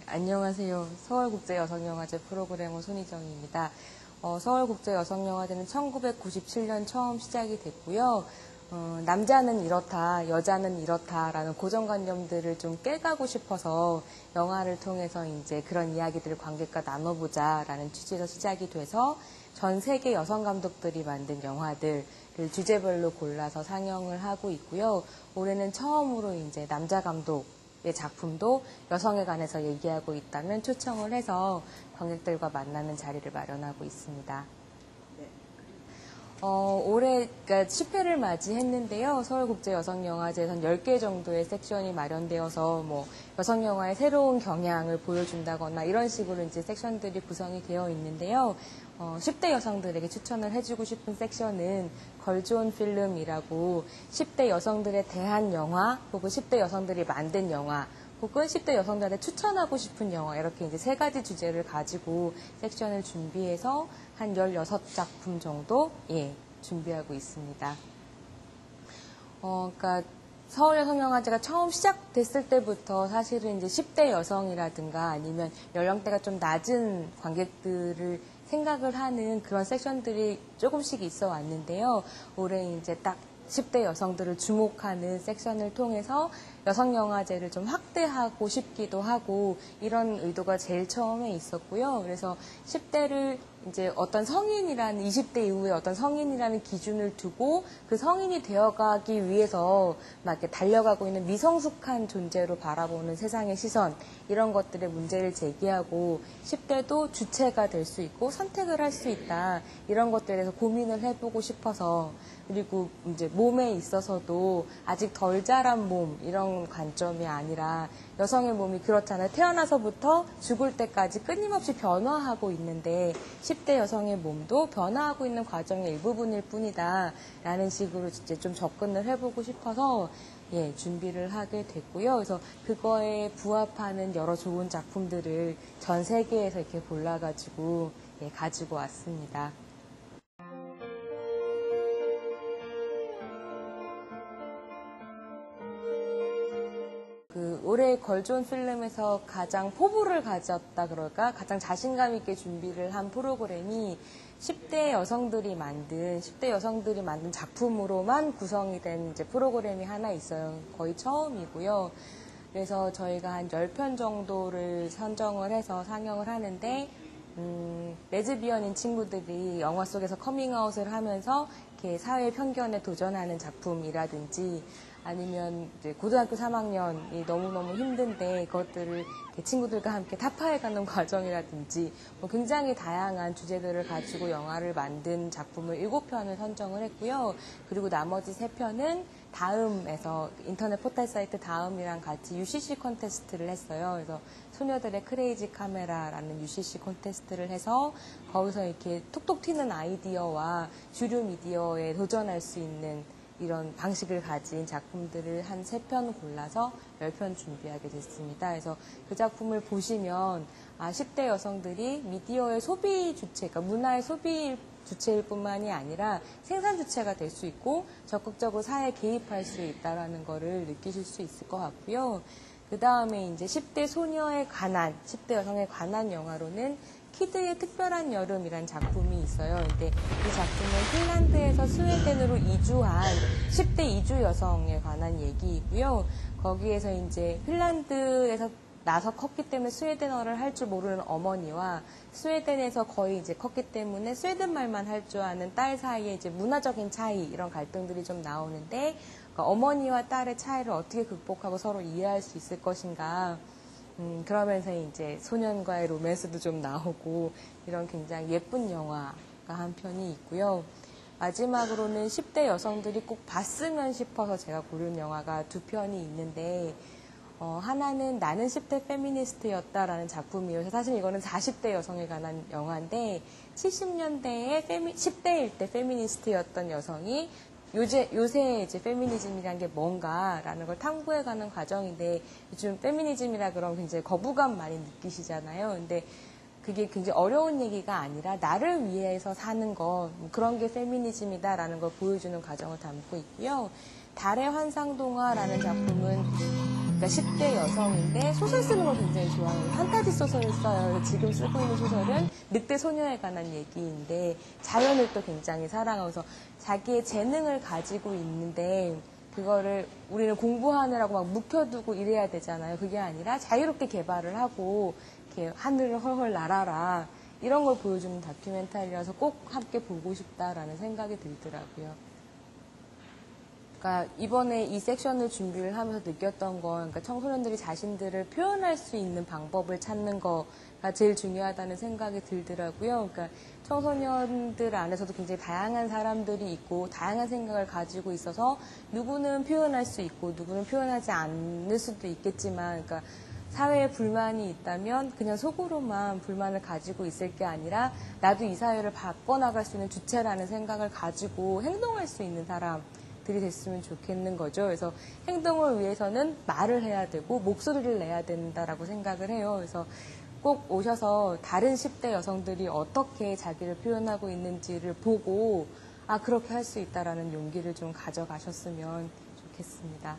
안녕하세요. 서울국제여성영화제 프로그래머 손희정입니다. 서울국제여성영화제는 1997년 처음 시작이 됐고요. 남자는 이렇다, 여자는 이렇다라는 고정관념들을 좀 깨가고 싶어서 영화를 통해서 이제 그런 이야기들을 관객과 나눠보자라는 취지에서 시작이 돼서 전 세계 여성 감독들이 만든 영화들을 주제별로 골라서 상영을 하고 있고요. 올해는 처음으로 이제 남자 감독의 작품도 여성에 관해서 얘기하고 있다는 초청을 해서 관객들과 만나는 자리를 마련하고 있습니다. 올해 그러니까 10회를 맞이했는데요. 서울국제여성영화제에선 10개 정도의 섹션이 마련되어서 뭐 여성영화의 새로운 경향을 보여준다거나 이런 식으로 이제 섹션들이 구성이 되어 있는데요. 10대 여성들에게 추천을 해주고 싶은 섹션은 걸즈온 필름이라고 10대 여성들에 대한 영화 혹은 10대 여성들이 만든 영화 혹은 10대 여성들한테 추천하고 싶은 영화 이렇게 이제 세 가지 주제를 가지고 섹션을 준비해서 한 16작품 정도 준비하고 있습니다. 그러니까 서울여성영화제가 처음 시작됐을 때부터 사실은 이제 10대 여성이라든가 아니면 연령대가 좀 낮은 관객들을 생각을 하는 그런 섹션들이 조금씩 있어 왔는데요. 올해 이제 딱 10대 여성들을 주목하는 섹션을 통해서 여성영화제를 좀 확대하고 싶기도 하고 이런 의도가 제일 처음에 있었고요. 그래서 10대를 이제 어떤 성인이라는 20대 이후에 어떤 성인이라는 기준을 두고 그 성인이 되어가기 위해서 막 이렇게 달려가고 있는 미성숙한 존재로 바라보는 세상의 시선 이런 것들의 문제를 제기하고 10대도 주체가 될 수 있고 선택을 할 수 있다 이런 것들에 대해서 고민을 해보고 싶어서 그리고 이제 몸에 있어서도 아직 덜 자란 몸 이런 관점이 아니라 여성의 몸이 그렇잖아요. 태어나서부터 죽을 때까지 끊임없이 변화하고 있는데 10대 여성의 몸도 변화하고 있는 과정의 일부분일 뿐이다 라는 식으로 이제 좀 접근을 해보고 싶어서 준비를 하게 됐고요. 그래서 그거에 부합하는 여러 좋은 작품들을 전 세계에서 이렇게 골라가지고 가지고 왔습니다. 올해 걸즈온 필름에서 가장 포부를 가졌다 그럴까? 가장 자신감 있게 준비를 한 프로그램이 10대 여성들이 만든 작품으로만 구성이 된 이제 프로그램이 하나 있어요. 거의 처음이고요. 그래서 저희가 한 10편 정도를 선정을 해서 상영을 하는데 레즈비언인 친구들이 영화 속에서 커밍아웃을 하면서 이렇게 사회 편견에 도전하는 작품이라든지 아니면 이제 고등학교 3학년이 너무너무 힘든데 그것들을 친구들과 함께 타파해가는 과정이라든지 뭐 굉장히 다양한 주제들을 가지고 영화를 만든 작품을 7편을 선정을 했고요. 그리고 나머지 3편은 다음에서 인터넷 포털 사이트 다음이랑 같이 UCC 콘테스트를 했어요. 그래서 소녀들의 크레이지 카메라라는 UCC 콘테스트를 해서 거기서 이렇게 톡톡 튀는 아이디어와 주류 미디어에 도전할 수 있는 이런 방식을 가진 작품들을 한 3편 골라서 10편 준비하게 됐습니다. 그래서 그 작품을 보시면 10대 여성들이 미디어의 소비 주체, 그러니까 문화의 소비 주체일 뿐만이 아니라 생산 주체가 될 수 있고 적극적으로 사회에 개입할 수 있다는 거를 느끼실 수 있을 것 같고요. 그 다음에 이제 10대 소녀에 관한, 10대 여성에 관한 영화로는 키드의 특별한 여름이라는 작품이 있어요. 근데 이 작품은 핀란드에서 스웨덴으로 이주한 10대 이주 여성에 관한 얘기이고요. 거기에서 이제 핀란드에서 나서 컸기 때문에 스웨덴어를 할 줄 모르는 어머니와 스웨덴에서 거의 이제 컸기 때문에 스웨덴 말만 할 줄 아는 딸 사이에 이제 문화적인 차이 이런 갈등들이 좀 나오는데 그러니까 어머니와 딸의 차이를 어떻게 극복하고 서로 이해할 수 있을 것인가. 그러면서 이제 소년과의 로맨스도 좀 나오고 이런 굉장히 예쁜 영화가 한 편이 있고요. 마지막으로는 10대 여성들이 꼭 봤으면 싶어서 제가 고른 영화가 2편이 있는데 하나는 나는 10대 페미니스트였다라는 작품이어서 사실 이거는 40대 여성에 관한 영화인데 70년대에 10대일 때 페미니스트였던 여성이 요새 이제 페미니즘이란 게 뭔가라는 걸 탐구해가는 과정인데 요즘 페미니즘이라 그러면 굉장히 거부감 많이 느끼시잖아요. 근데 그게 굉장히 어려운 얘기가 아니라 나를 위해서 사는 거 그런 게 페미니즘이다라는 걸 보여주는 과정을 담고 있고요. 달의 환상동화라는 작품은 그러니까 10대 여성인데 소설 쓰는 걸 굉장히 좋아해요. 판타지 소설을 써요. 지금 쓰고 있는 소설은 늑대 소녀에 관한 얘기인데 자연을 또 굉장히 사랑하면서 자기의 재능을 가지고 있는데 그거를 우리는 공부하느라고 막 묵혀두고 이래야 되잖아요. 그게 아니라 자유롭게 개발을 하고 이렇게 하늘을 헐헐 날아라 이런 걸 보여주는 다큐멘터리라서 꼭 함께 보고 싶다라는 생각이 들더라고요. 그러니까 이번에 이 섹션을 준비를 하면서 느꼈던 건 그러니까 청소년들이 자신들을 표현할 수 있는 방법을 찾는 거가 제일 중요하다는 생각이 들더라고요. 그러니까 청소년들 안에서도 굉장히 다양한 사람들이 있고 다양한 생각을 가지고 있어서 누구는 표현할 수 있고 누구는 표현하지 않을 수도 있겠지만 그러니까 사회에 불만이 있다면 그냥 속으로만 불만을 가지고 있을 게 아니라 나도 이 사회를 바꿔나갈 수 있는 주체라는 생각을 가지고 행동할 수 있는 사람들이 됐으면 좋겠는 거죠. 그래서 행동을 위해서는 말을 해야 되고 목소리를 내야 된다라고 생각을 해요. 그래서 꼭 오셔서 다른 10대 여성들이 어떻게 자기를 표현하고 있는지를 보고 아 그렇게 할 수 있다라는 용기를 좀 가져가셨으면 좋겠습니다.